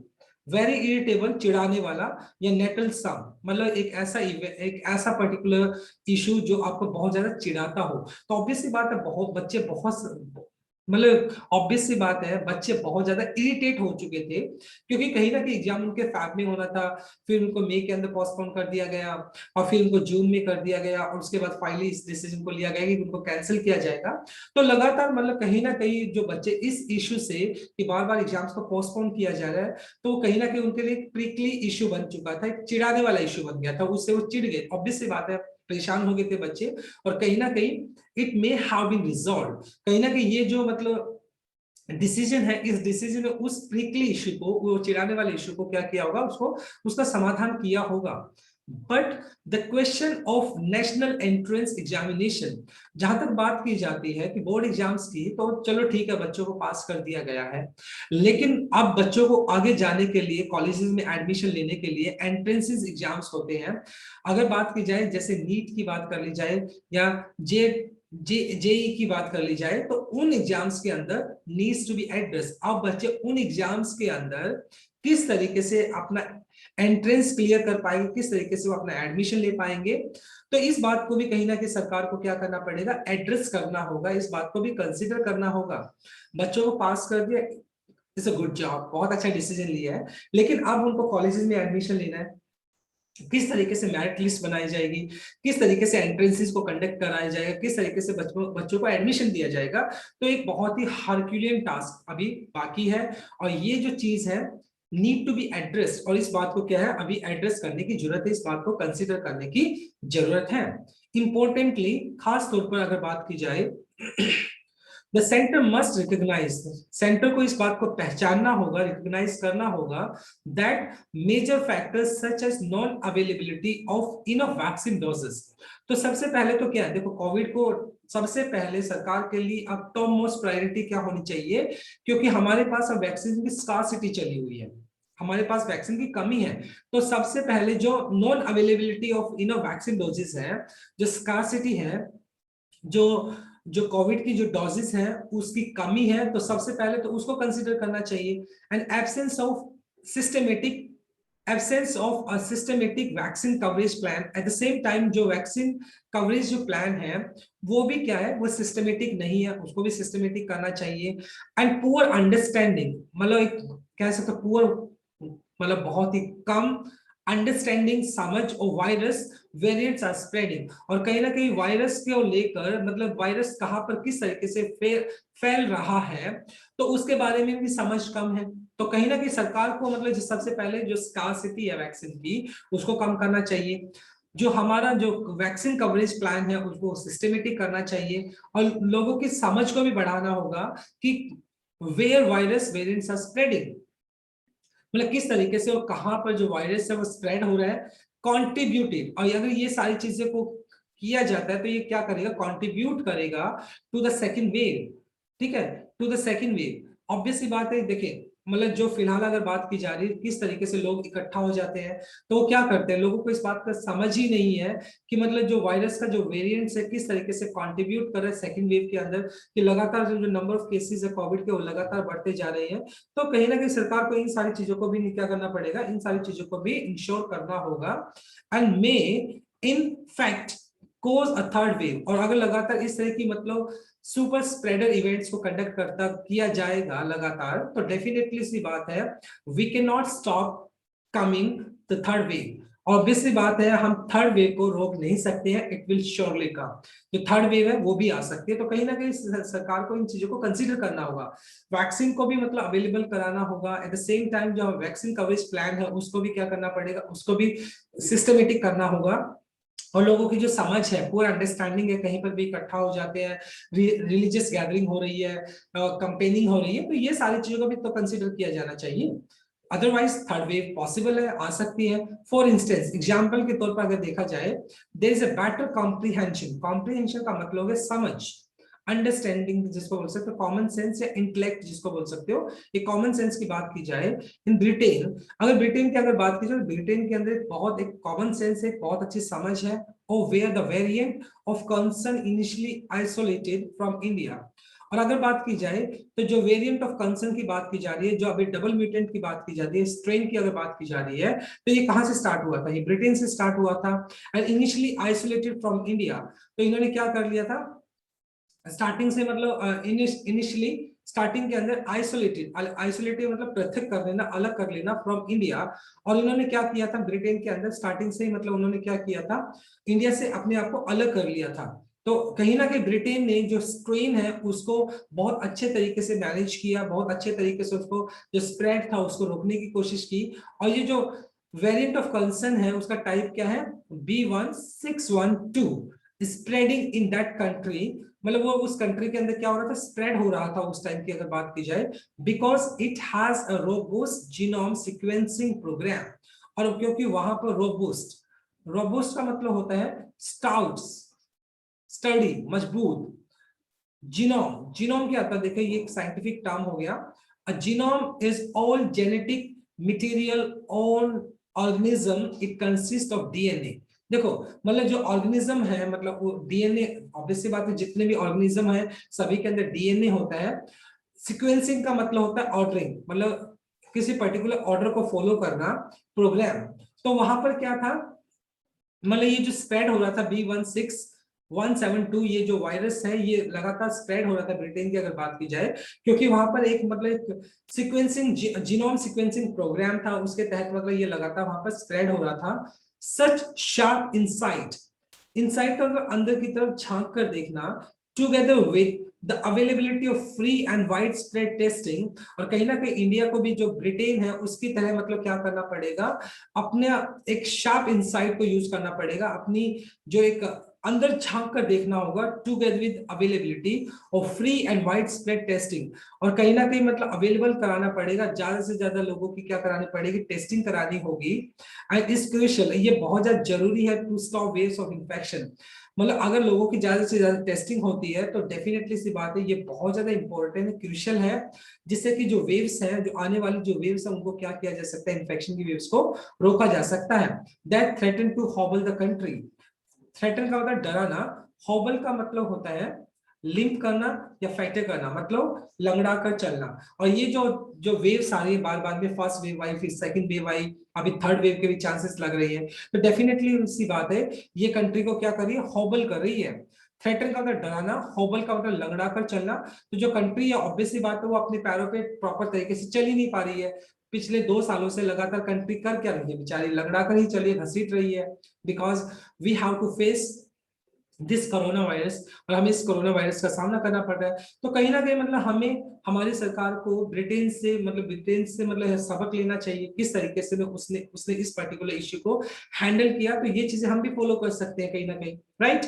very irritable चिढ़ाने वाला, या नेटल सम मतलब एक ऐसा पर्टिकुलर इशू जो आपको बहुत ज्यादा चिढ़ाता हो। तो ऑब्वियस सी बात है, बहुत बच्चे बहुत मतलब ऑब्वियस सी बात है, बच्चे बहुत ज्यादा इरिटेट हो चुके थे, क्योंकि कहीं ना कहीं एग्जाम उनके फैब में होना था, फिर उनको मई के अंदर पोस्टपोन कर दिया गया, और फिर उनको जून में कर दिया गया, और उसके बाद फाइनली इस डिसीजन को लिया गया कि उनको कैंसिल किया जाएगा। तो लगातार मतलब कहीं ना कहीं जो बच्चे इस इशू से कि बार बार एग्जाम्स को पोस्टपोन किया जा रहा है, तो कहीं ना कहीं उनके लिए एक प्रिकली इशू बन चुका था, एक चिढ़ाने वाला इशू बन गया था, उससे वो चिढ़ गए, ऑब्वियस सी बात है, परेशान हो गए थे बच्चे। और कहीं ना कहीं it may have been resolve, कहीं ना कहीं ये जो मतलब डिसीजन है, इस डिसीजन में उस प्रिकली इशू को, वो चिढ़ाने वाले इशू को क्या किया होगा, उसको उसका समाधान किया होगा। But the question of national entrance examination, जहां तक बात की जाती है कि बोर्ड एग्जाम्स की, तो चलो ठीक है, बच्चों को पास कर दिया गया है, लेकिन अब बच्चों को आगे जाने के लिए, कॉलेजेस में एडमिशन लेने के लिए एंट्रेंसेस एग्जाम्स होते हैं। अगर बात की जाए, जैसे नीट की बात कर ली जाए, या जे जेई की बात कर ली जाए, तो उन एग्जाम्स के अंदर नीड्स टू बी एड्रेस। अब बच्चे उन एग्जाम्स के अंदर किस तरीके से अपना एंट्रेंस क्लियर कर पाएंगे, किस तरीके से वो अपना एडमिशन ले पाएंगे, तो इस बात को भी कहीं ना कहीं सरकार को क्या करना पड़ेगा, एड्रेस करना होगा, इस बात को भी कंसिडर करना होगा। बच्चों को पास कर दिया, इट्स अ गुड जॉब, बहुत अच्छा डिसीजन लिया है, लेकिन अब उनको कॉलेजेस में एडमिशन लेना है, किस तरीके से मेरिट लिस्ट बनाई जाएगी, किस तरीके से एंट्रेंसेस को कंडक्ट कराया जाएगा, किस तरीके से बच्चों को एडमिशन दिया जाएगा, तो एक बहुत ही हरक्यूलियन टास्क अभी बाकी है। और ये जो चीज है नीड टू बी एड्रेस, और इस बात को क्या है, अभी एड्रेस करने की जरूरत है, इस बात को कंसिडर करने की जरूरत है। इंपॉर्टेंटली, खास तौर पर अगर बात की जाए, the centre must recognise, centre को इस बात को पहचानना होगा, रिकॉग्नाइज करना होगा, that major factors such as non availability of enough vaccine doses. तो सबसे पहले तो क्या है, देखो कोविड को सबसे पहले सरकार के लिए अब टॉप मोस्ट प्रायोरिटी क्या होनी चाहिए, क्योंकि हमारे पास अब वैक्सीन की स्कार्सिटी चली हुई है, हमारे पास वैक्सीन की कमी है। तो सबसे पहले जो non availability of enough vaccine doses है, जो स्कार्सिटी है, जो जो कोविड की जो डोजेस है उसकी कमी है, तो सबसे पहले तो उसको कंसीडर करना चाहिए। And absence of a systematic vaccine coverage plan, at the same time जो वैक्सीन कवरेज जो प्लान है वो भी क्या है, वो सिस्टमेटिक नहीं है, उसको भी सिस्टमेटिक करना चाहिए। एंड पुअर अंडरस्टैंडिंग, मतलब एक कह सकते पुअर मतलब बहुत ही कम अंडरस्टैंडिंग, समझ और वायरस वेरिएंट्स आर स्प्रेडिंग, और कहीं ना कहीं वायरस को लेकर मतलब वायरस कहां पर किस तरीके से फैल रहा है, तो उसके बारे में भी समझ कम है। तो कहीं ना कहीं सरकार को मतलब सबसे पहले जो स्कार्सिटी है वैक्सीन की, उसको कम करना चाहिए। जो हमारा जो वैक्सीन कवरेज प्लान है उसको सिस्टमेटिक करना चाहिए, और लोगों की समझ को भी बढ़ाना होगा कि where virus variants are spreading, मतलब किस तरीके से और कहां पर जो वायरस है वो स्प्रेड हो रहा है, कॉन्ट्रीब्यूटिव। और अगर ये सारी चीजें को किया जाता है तो ये क्या करेगा, कॉन्ट्रीब्यूट करेगा टू द सेकेंड वेव, ठीक है, to the second wave. Obvious सी बात है, देखिए मतलब जो फिलहाल अगर बात की जा रही है किस तरीके से लोग इकट्ठा हो जाते हैं, तो वो क्या करते हैं, लोगों को इस बात का समझ ही नहीं है कि मतलब जो वायरस का जो वेरिएंट्स है किस तरीके से कंट्रीब्यूट कर रहा है सेकंड वेव के अंदर, कि लगातार जो नंबर ऑफ केसेस है कोविड के वो लगातार बढ़ते जा रहे हैं। तो कहीं ना कहीं सरकार को इन सारी चीजों को भी क्या करना पड़ेगा, इन सारी चीजों को भी इंश्योर करना होगा, and may in fact cause a third wave. और अगर लगातार इस तरह की मतलब सुपर स्प्रेडर इवेंट्स को कंडक्ट करता किया जाएगा लगातार, तो डेफिनेटली सी बात है, we can not stop coming the third wave. Obviously बात है, हम थर्ड वेव को रोक नहीं सकते हैं, इट विल श्योरली कम, जो थर्ड वेव है वो भी आ सकती है। तो कहीं ना कहीं सरकार को इन चीजों को कंसीडर करना होगा, वैक्सीन को भी मतलब अवेलेबल कराना होगा, एट द सेम टाइम जो वैक्सीन कवरेज प्लान है उसको भी क्या करना पड़ेगा, उसको भी सिस्टमेटिक करना होगा। और लोगों की जो समझ है, पूरा अंडरस्टैंडिंग है, कहीं पर भी इकट्ठा हो जाते हैं, रिलीजियस गैदरिंग हो रही है, कंपेनिंग हो रही है, तो ये सारी चीजों को भी तो कंसीडर किया जाना चाहिए। अदरवाइज थर्ड वेव पॉसिबल है, आ सकती है। फॉर इंस्टेंस, एग्जाम्पल के तौर पर अगर देखा जाए, there is a better comprehension, comprehension का मतलब है समझ, अंडरस्टैंडिंग जिसको बोल सकते हो, कॉमन सेंस या इंटेलेक्ट जिसको बोल सकते हो, ये कॉमन सेंस की बात की जाए इन ब्रिटेन, अगर ब्रिटेन की अगर बात की जाए, ब्रिटेन के अंदर बहुत एक कॉमन सेंस है, बहुत अच्छी समझ है, और where the variant of concern initially isolated from India. और अगर बात की जाए तो जो वेरिएंट ऑफ कंसर्न की बात की जा रही है, जो अभी डबल म्यूटेंट की बात की जा रही है, स्ट्रेन की अगर बात की जा रही है, तो ये कहां से स्टार्ट हुआ था? ये ब्रिटेन से स्टार्ट हुआ था, and initially isolated from India. तो इन्होंने क्या कर लिया था स्टार्टिंग से, मतलब इनिशियली स्टार्टिंग के अंदर आइसोलेटेड, आइसोलेटेड मतलब पृथक कर लेना, अलग कर लेना फ्रॉम इंडिया। और इन्होंने क्या किया था ब्रिटेन के अंदर स्टार्टिंग से ही, मतलब उन्होंने क्या किया था, इंडिया से अपने आप को अलग कर लिया था। तो कहीं ना कहीं ब्रिटेन ने जो स्ट्रेन है उसको बहुत अच्छे तरीके से मैनेज किया, बहुत अच्छे तरीके से उसको जो स्प्रेड था उसको रोकने की कोशिश की। और ये जो वेरिएंट ऑफ कंसर्न है उसका टाइप क्या है, B1612, spreading in that country, मतलब वो उस कंट्री के अंदर क्या हो रहा था, स्प्रेड हो रहा था उस टाइम की अगर बात की जाए, because it has a robust genome sequencing programme. और क्योंकि वहां पर रोबस्ट, रोबस्ट का मतलब होता है स्टाउट, स्टडी, मजबूत। जीनोम, जीनोम क्या आता है, देखिए ये एक साइंटिफिक टर्म हो गया। A genome is all genetic material on organism, it consist of DNA. देखो मतलब जो ऑर्गेनिज्म है, मतलब वो डीएनए, ऑब्वियस सी बात है जितने भी ऑर्गेनिज्म है सभी के अंदर डीएनए होता है। सीक्वेंसिंग का मतलब होता है ऑर्डरिंग, मतलब किसी पर्टिकुलर ऑर्डर को फॉलो करना, प्रोग्राम। तो वहां पर क्या था, मतलब ये जो स्प्रेड हो रहा था B16172, ये जो वायरस है ये लगातार स्प्रेड हो रहा था ब्रिटेन की अगर बात की जाए, क्योंकि वहां पर एक मतलब एक सीक्वेंसिंग, जीनोम सीक्वेंसिंग प्रोग्राम था, उसके तहत मतलब ये लगातार वहां पर स्प्रेड हो रहा था। सच शार्प इंसाइट, इंसाइट का अगर अंदर की तरफ झांक कर देखना, together with the availability of free and wide spread testing, और कहीं ना कहीं इंडिया को भी जो ब्रिटेन है उसकी तरह मतलब क्या करना पड़ेगा, अपने एक शार्प इंसाइट को यूज करना पड़ेगा, अपनी जो एक अंदर झांक कर देखना होगा, together with availability of free and wide spread testing. और कहीं ना कहीं मतलब अवेलेबल कराना पड़ेगा, ज्यादा से ज्यादा लोगों की क्या करानी पड़ेगी, टेस्टिंग करानी होगी। एंड इज क्रूशियल, ये बहुत ज्यादा जरूरी है to stop waves of infection. मतलब अगर लोगों की ज्यादा से ज्यादा टेस्टिंग होती है तो डेफिनेटली सी बात है, ये बहुत ज्यादा इंपॉर्टेंट है, क्रूशियल है, जिससे कि जो वेव्स हैं, जो आने वाली जो वेव्स है उनको क्या किया जा सकता है, इन्फेक्शन की वेव्स को रोका जा सकता है। That threaten to hobble the country, threaten का मतलब डराना, हॉबल का मतलब होता है लिंप करना या फैक्टर करना, मतलब लंगड़ा कर चलना। और ये जो जो वेव्स आ रही है बार बार में, फर्स्ट वेव आई, फिर सेकंड वेव आई, अभी थर्ड वेव के भी चांसेस लग रही है, तो डेफिनेटली सी बात है ये कंट्री को क्या कर रही है, हॉबल कर रही है। थ्रेटन का मतलब डराना, हॉबल का मतलब लंगड़ा कर चलना। तो जो कंट्री है ऑब्वियसली बात है वो अपने पैरों पे प्रॉपर तरीके से चल ही नहीं पा रही है। पिछले 2 सालों से लगातार कंट्री कर क्या रही है, बेचारी लंगड़ा कर ही चली, घसीट रही है, because we have to face this corona virus, और हमें इस कोरोना वायरस का सामना करना पड़ रहा है। तो कहीं ना कहीं मतलब हमें हमारी सरकार को ब्रिटेन से मतलब सबक लेना चाहिए, किस तरीके से उसने उसने इस पर्टिकुलर इश्यू को हैंडल किया, तो ये चीजें हम भी फॉलो कर सकते हैं कहीं ना कहीं, right.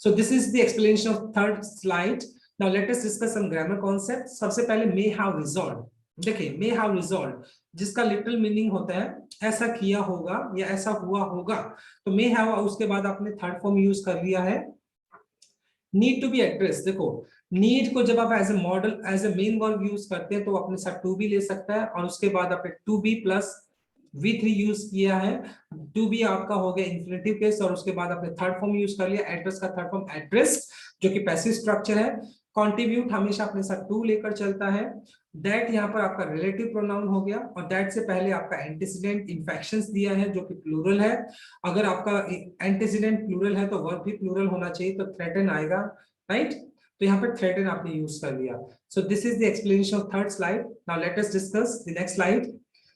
So this is the explanation of third slide. Now let us discuss some grammar concept. सबसे पहले मे हैव रिजॉल्व, देखिए मे हैव रिजॉल्व जिसका लिटरल मीनिंग होता है ऐसा किया होगा या ऐसा हुआ होगा, तो मे हैव उसके बाद आपने थर्ड फॉर्म यूज कर लिया है। नीड टू बी एड्रेस, देखो नीड को जब आप as a modal, as a main verb use करते हैं तो अपने साथ टू बी ले सकता है, और उसके बाद आपने to be plus V3 use किया है, टू बी आपका हो गया इंफिनिटिव केस, और उसके बाद आपने थर्ड फॉर्म यूज कर लिया एड्रेस का, थर्ड फॉर्म एड्रेस जो कि पैसिव स्ट्रक्चर है। कॉन्ट्रीब्यूट हमेशा अपने साथ टू लेकर चलता है। दैट यहाँ पर आपका रिलेटिव प्रोनाउन हो गया, और दैट से पहले आपका एंटीसीडेंट इन्फेक्शंस दिया है जो कि प्लूरल है। अगर आपका एंटीसीडेंट प्लूरल है तो वर्ब भी प्लूरल होना चाहिए, तो थ्रेटन आएगा, राइट। तो यहाँ पर थ्रेटन आपने यूज कर लिया। So this is the explanation of third slide. Now let us discuss the next slide,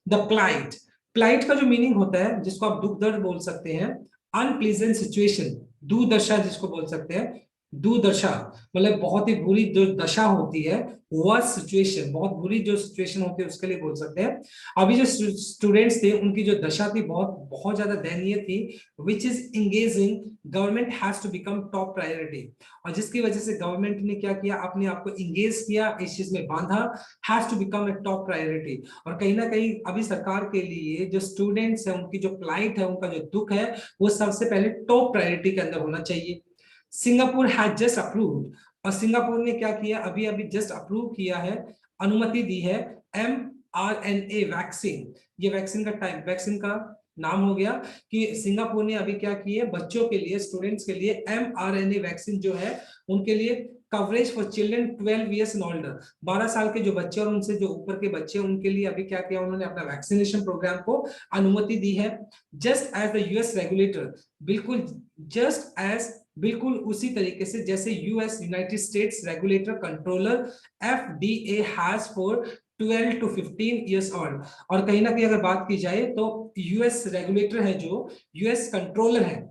the plight. Plight का जो मीनिंग होता है, जिसको आप दुख दर्द बोल सकते हैं, अनप्लीजेंट सिचुएशन, दुर्दशा जिसको बोल सकते हैं, दुर्दशा मतलब बहुत ही बुरी जो दशा होती है, वर्स्ट सिचुएशन, बहुत बुरी जो सिचुएशन होती है उसके लिए बोल सकते हैं। अभी जो स्टूडेंट्स थे उनकी जो दशा थी बहुत बहुत ज्यादा दयनीय थी, which is engaging government has to become top priority, और जिसकी वजह से गवर्नमेंट ने क्या किया, अपने आप को इंगेज किया, इस चीज में बांधा, has to become a top priority. और कहीं ना कहीं अभी सरकार के लिए जो स्टूडेंट्स है उनकी जो प्लाइट है, उनका जो दुख है, वो सबसे पहले टॉप प्रायोरिटी के अंदर होना चाहिए। सिंगापुर हैज जस्ट अप्रूव्ड, और सिंगापुर ने क्या किया, अभी अभी जस्ट अप्रूव किया है, अनुमति दी है mRNA वैक्सीन। ये वैक्सीन का नाम हो गया कि सिंगापुर ने अभी क्या किया, बच्चों के लिए, स्टूडेंट्स के लिए mRNA वैक्सीन जो है उनके लिए coverage for children 12 years and older, 12 साल के जो बच्चे और उनसे जो ऊपर के बच्चे, उनके लिए अभी क्या किया उन्होंने, अपना वैक्सीनेशन प्रोग्राम को अनुमति दी है। Just as the US regulator, बिल्कुल उसी तरीके से जैसे US, United States regulator controller FDA has for 12 to 15 years old. और कहीं ना कहीं अगर बात की जाए तो यूएस रेगुलेटर है, जो यूएस कंट्रोलर है,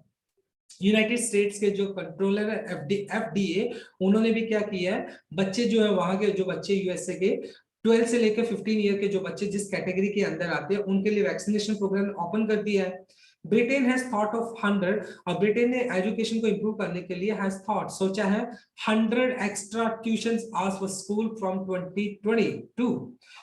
यूनाइटेड स्टेट्स के जो कंट्रोलर है FDA, उन्होंने भी क्या किया है, बच्चे जो है वहां के जो बच्चे यूएसए के 12 से लेकर 15 ईयर के जो बच्चे जिस कैटेगरी के अंदर आते हैं उनके लिए वैक्सीनेशन प्रोग्राम ओपन कर दिया है। ब्रिटेन हैज थॉट ऑफ 100, और ब्रिटेन ने एजुकेशन को इंप्रूव करने के लिए हैज थॉट, सोचा है 100 extra tuitions hours for school from 2022।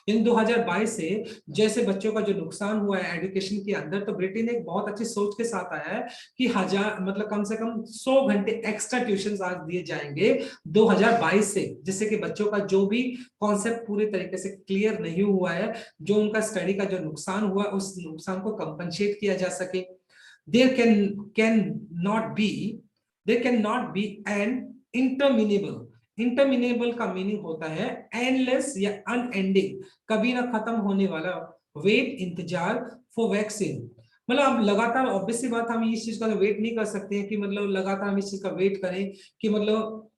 इन 2022 से जैसे बच्चों का जो नुकसान हुआ है एजुकेशन के अंदर, तो ब्रिटेन एक बहुत अच्छी सोच के साथ आया है कि 1000 मतलब कम से कम 100 घंटे एक्स्ट्रा ट्यूशंस आज दिए जाएंगे 2022 से, जिससे कि बच्चों का जो भी कॉन्सेप्ट पूरी तरीके से क्लियर नहीं हुआ है, जो उनका स्टडी का जो नुकसान हुआ उस नुकसान को कंपनसेट किया जा सके। there can not be an interminable का मीनिंग होता है endless या unending, कभी ना खत्म होने वाला वेट, इंतजार फॉर वैक्सीन। मतलब अब लगातार, ऑब्वियसली बात, हम इस चीज का वेट नहीं कर सकते हैं कि मतलब लगातार हम इस चीज का वेट करें कि मतलब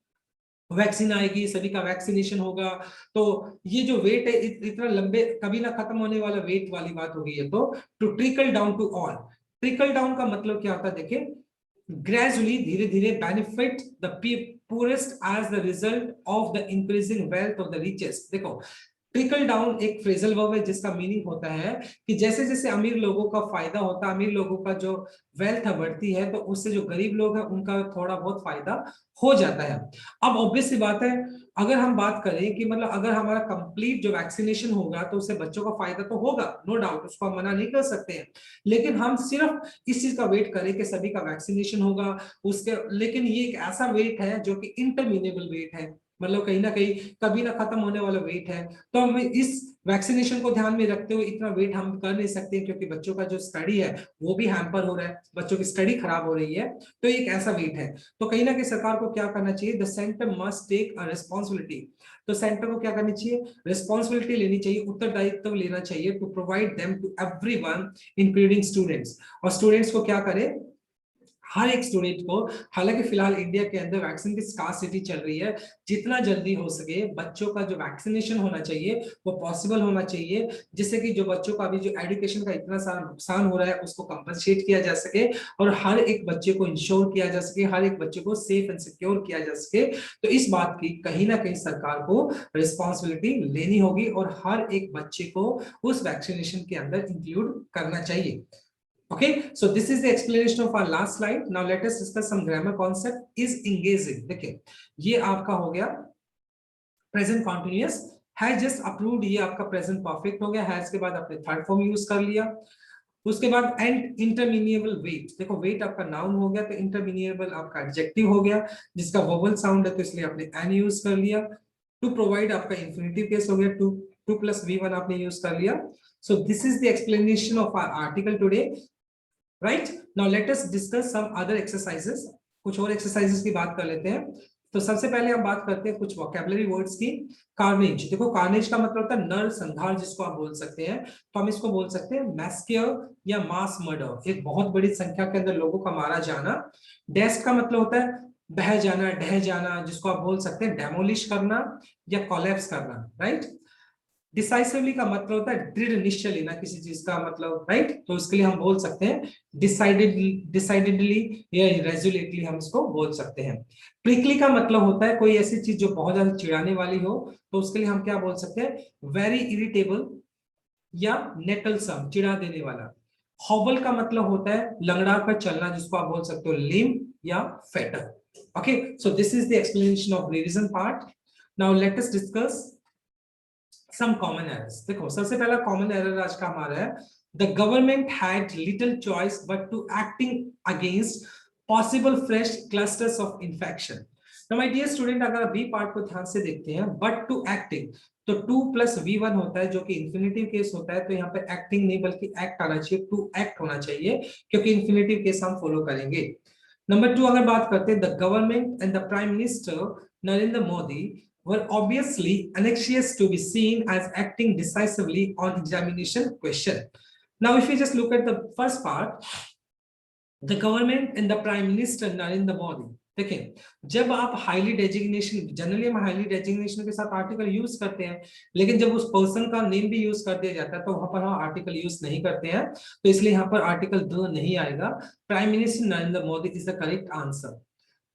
वैक्सीन आएगी, सभी का वैक्सीनेशन होगा, तो ये जो वेट है इतना लंबे, कभी ना खत्म होने वाला वेट वाली बात हो गई है। तो to trickle down to all, trickle down का मतलब क्या होता है, देखिए, ग्रेजुअली, धीरे धीरे, benefit the poorest as the result of the increasing wealth of the richest। देखो, ट्रिकल डाउन एक फ्रेजल वर्ब है जिसका मीनिंग होता है कि जैसे जैसे अमीर लोगों का फायदा होता है, अमीर लोगों का जो वेल्थ बढ़ती है, तो उससे जो गरीब लोग हैं उनका थोड़ा बहुत फायदा हो जाता है। अब ऑब्वियस सी बात है, अगर हम बात करें कि मतलब अगर हमारा कंप्लीट जो वैक्सीनेशन होगा तो उससे बच्चों का फायदा तो होगा, नो डाउट, उसको हम मना नहीं कर सकते हैं, लेकिन हम सिर्फ इस चीज का वेट करें कि सभी का वैक्सीनेशन होगा उसके, लेकिन ये एक ऐसा वेट है जो कि इंटरमिनेबल वेट है, मतलब कहीं ना कहीं कभी ना खत्म होने वाला वेट है। तो हम इस वैक्सीनेशन को ध्यान में रखते हुए इतना वेट हम कर नहीं सकते, क्योंकि बच्चों का जो स्टडी है वो भी हैम्पर हो रहा है, बच्चों की स्टडी खराब हो रही है, तो एक ऐसा वेट है। तो कहीं ना कहीं सरकार को क्या करना चाहिए, the centre must take a responsibility, तो सेंटर को क्या करनी चाहिए, रिस्पॉन्सिबिलिटी लेनी चाहिए, उत्तरदायित्व लेना चाहिए, to provide them to everyone including students. और स्टूडेंट्स को क्या करे, हर एक स्टूडेंट को, हालांकि फिलहाल इंडिया के अंदर वैक्सीन की स्कार्सिटी चल रही है, जितना जल्दी हो सके बच्चों का जो वैक्सीनेशन होना चाहिए वो पॉसिबल होना चाहिए, जिससे कि जो बच्चों का अभी जो एजुकेशन का इतना सारा नुकसान हो रहा है उसको कंपनसेट किया जा सके, और हर एक बच्चे को इंश्योर किया जा सके, हर एक बच्चे को सेफ एंड सिक्योर किया जा सके। तो इस बात की कहीं ना कहीं सरकार को रिस्पॉन्सिबिलिटी लेनी होगी और हर एक बच्चे को उस वैक्सीनेशन के अंदर इंक्लूड करना चाहिए। Okay, so this is the explanation of our last slide. Now let us discuss some grammar concept. Is engaging, देखिए, ये आपका हो गया present continuous, has just approved, ये आपका प्रेजेंट परफेक्ट हो गया, हैज के बाद आपने थर्ड फॉर्म यूज कर लिया। उसके बाद एंड इंटरमीनिएबल वेट, देखो वेट आपका नाउन हो गया, तो इंटरमीनिएबल आपका एडजेक्टिव हो गया जिसका वोवल साउंड है, तो इसलिए आपने एन यूज कर लिया। टू प्रोवाइड आपका इंफिनिटिव केस हो गया, टू प्लस V1 आपने यूज कर लिया। So this is the explanation of our article today. Right, now let us discuss some other exercises, कुछ और एक्सरसाइजेस की बात कर लेते हैं। तो सबसे पहले हम बात करते हैं कुछ वोकैबुलरी वर्ड्स की। कार्नेज, देखो कार्नेज का मतलब होता है नर संहार, जिसको आप बोल सकते हैं, तो हम इसको बोल सकते हैं मैस्क्योर या मास मर्डर, एक बहुत बड़ी संख्या के अंदर लोगों का मारा जाना। डेस्क का मतलब होता है बह जाना, ढह जाना, जिसको आप बोल सकते हैं डेमोलिश करना या कोलैप्स करना। राइट, डिसाइसिवली का मतलब होता है दृढ़ निश्चय लेना किसी चीज का, मतलब राइट, तो उसके लिए हम बोल सकते हैं डिसाइडेडली या रेजोल्यूटली, हम इसको बोल सकते हैं। प्रिकली का मतलब होता है कोई ऐसी चीज जो बहुत ज्यादा चिढ़ाने वाली हो, तो उसके लिए हम क्या बोल सकते हैं, वेरी इरिटेबल या नेटलसम, चिढ़ा देने वाला। हॉबल का मतलब होता है लंगड़ा कर चलना, जिसको आप बोल सकते हो लिम या Fetter. Okay, so this is the explanation of revision part. Now let us discuss some common errors। देखो सबसे पहला कॉमन एरर आज का हमारा है, the government had little choice but to acting against possible fresh clusters of infection। Now my dear student, अगर आप B part को ध्यान से देखते हैं, बट टू एक्टिंग, तो 2 + V1 होता है जो कि इन्फिनेटिव केस होता है, तो यहाँ पे एक्टिंग नहीं बल्कि एक्ट आना चाहिए, टू एक्ट होना चाहिए, क्योंकि इन्फिनेटिव केस हम फॉलो करेंगे। नंबर 2 अगर बात करते हैं, the government and the prime minister Narendra Modi were obviously anxious to be seen as acting decisively on examination question. Now if we just look at the first part, the government and the prime minister Narendra Modi, देखिए जब आप highly designation, generally हम highly designation के साथ article use करते हैं, लेकिन जब उस पर्सन का नेम भी यूज कर दिया जाता है तो वहां पर हम आर्टिकल यूज नहीं करते हैं, तो इसलिए यहाँ पर आर्टिकल 2 नहीं आएगा। Prime minister Narendra Modi is the correct answer.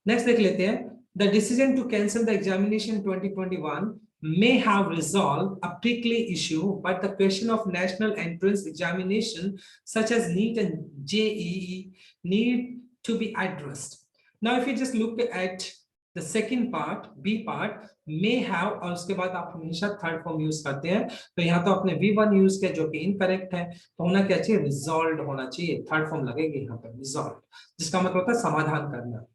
Next देख लेते हैं, the decision to cancel the examination 2021 may have resolved a prickly issue, but the question of national entrance examination such as NEET and JEE need to be addressed. Now if you just look at the second part, B part, may have, और उसके बाद आप हमेशा third form use करते हैं, तो यहाँ तो आपने V1 यूज किया जो कि इनकरेक्ट है, तो होना क्या चाहिए, रिजॉल्व होना चाहिए, थर्ड फॉर्म लगेगी यहाँ पर रिजॉल्व, जिसका मतलब होता है समाधान करना।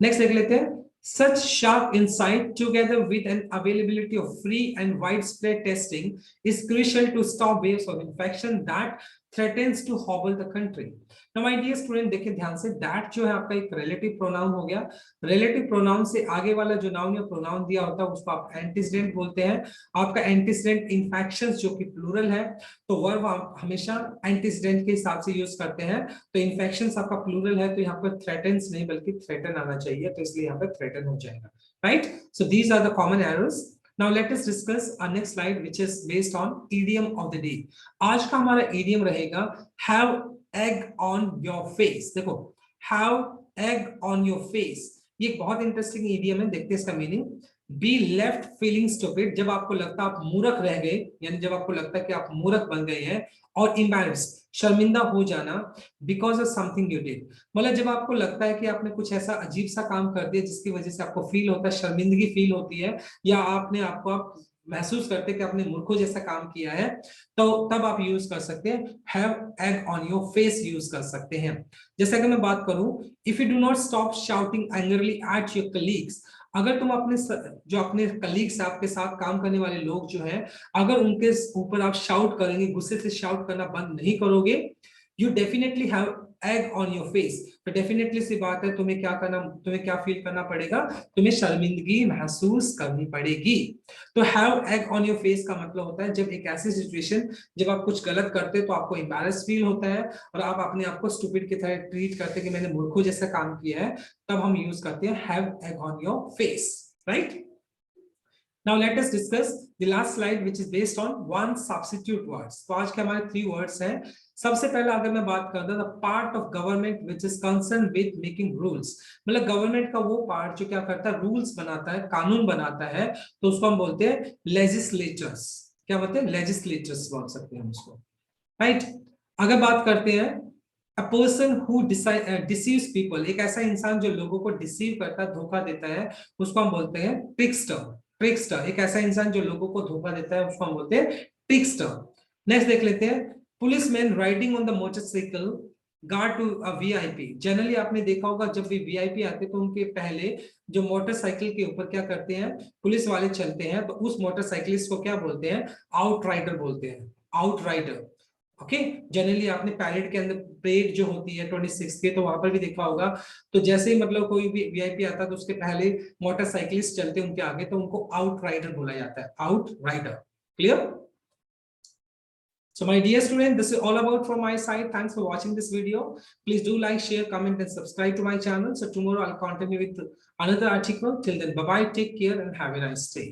नेक्स्ट देख लेते हैं, such sharp insight together with an availability of free and widespread testing is crucial to stop waves of infection that threatens to hobble the country. Now my dear student, देखिए ध्यान से, that जो है आपका एक relative pronoun हो गया, relative pronoun से आगे वाला जो noun या pronoun दिया होता है उसको आप antecedent बोलते हैं। आपका antecedent infections जो कि plural है, तो verb आप हमेशा antecedent के हिसाब से यूज करते हैं, तो infections आपका plural है, तो यहाँ पर threatens नहीं बल्कि threaten आना चाहिए, तो इसलिए यहाँ पर threaten हो जाएगा, right? So these are the common errors. Now let us discuss our next slide, which is based on idiom of the day. आज का हमारा idiom रहेगा have egg on your face. देखो, have egg on your face, ये एक बहुत interesting idiom है, देखते हैं इसका meaning. Be left feeling stupid, जब आपको लगता है आप मूर्ख रह गए, यानी जब आपको लगता है कि आप मूर्ख बन गए हैं, और embarrassed, शर्मिंदा हो जाना, because of something you did, मतलब जब आपको लगता है कि आपने कुछ ऐसा अजीब सा काम कर दिया जिसकी वजह से आपको फील होता है, शर्मिंदगी फील होती है, या आपने आपको आप महसूस करते हैं कि आपने मूर्खों जैसा काम किया है, तो तब आप यूज कर सकते हैं have egg on your face, use कर सकते हैं। जैसा कि मैं बात करूं, if you do not stop shouting angrily at your colleagues, अगर तुम अपने जो अपने कलीग्स आपके साथ काम करने वाले लोग जो हैं, अगर उनके ऊपर आप शाउट करेंगे, गुस्से से शाउट करना बंद नहीं करोगे, you definitely have egg on your face, तो डेफिनेटली सी बात है, तुम्हें क्या करना, तुम्हें क्या फील करना पड़ेगा, तुम्हें शर्मिंदगी महसूस करनी पड़ेगी। तो have egg on your face का मतलब होता है जब एक ऐसी सिचुएशन, जब आप कुछ गलत करते हैं तो आपको एम्बैरेस फील होता है और आप अपने आप को स्टूपिड की तरह ट्रीट करते हैं कि मैंने मूर्खों जैसा काम किया है, तब हम यूज करते हैं have egg on your face, right? Now let us discuss the last slide, which is based on one substitute words. तो आज के हमारे 3 words हैं। सबसे पहला अगर मैं बात करता हूँ, the part of government which is concerned with making rules, मतलब गवर्नमेंट का वो पार्ट जो क्या करता है, रूल्स बनाता है, कानून बनाता है, तो उसको हम बोलते हैं लेजिस्लेचर्स। क्या बोलते हैं, लेजिस्लेचर्स बोल सकते हैं उसको, राइट? अगर बात करते हैं a person who deceives people, एक ऐसा इंसान जो लोगों को डिसीव करता है, धोखा देता है, उसको हम बोलते हैं ट्रिकस्टर। ट्रिकस्टर एक ऐसा इंसान जो लोगों को धोखा देता है, उसको हम बोलते हैं ट्रिकस्टर। नेक्स्ट देख लेते हैं, policeman riding on the motorcycle guard to a VIP. Generally आपने देखा होगा जब भी वीआईपी आते तो उनके पहले जो मोटरसाइकिल के ऊपर क्या करते हैं, पुलिस वाले चलते हैं, तो उस मोटरसाइकिलिस्ट को क्या बोलते हैं, आउटराइडर बोलते हैं, आउटराइडर। ओके, जनरली आपने पैरेड के अंदर परेड जो होती है 26 के, तो वहां पर भी देखा होगा, तो जैसे ही मतलब कोई भी वीआईपी आता है तो उसके पहले मोटरसाइकिलिस्ट चलते हैं उनके आगे, तो उनको आउटराइडर बोला जाता है, आउटराइडर। Clear? So my dear student, this is all about from my side. Thanks for watching this video. Please do like, share, comment and subscribe to my channel. So tomorrow I'll continue with another article. Till then, bye bye, take care and have a nice day.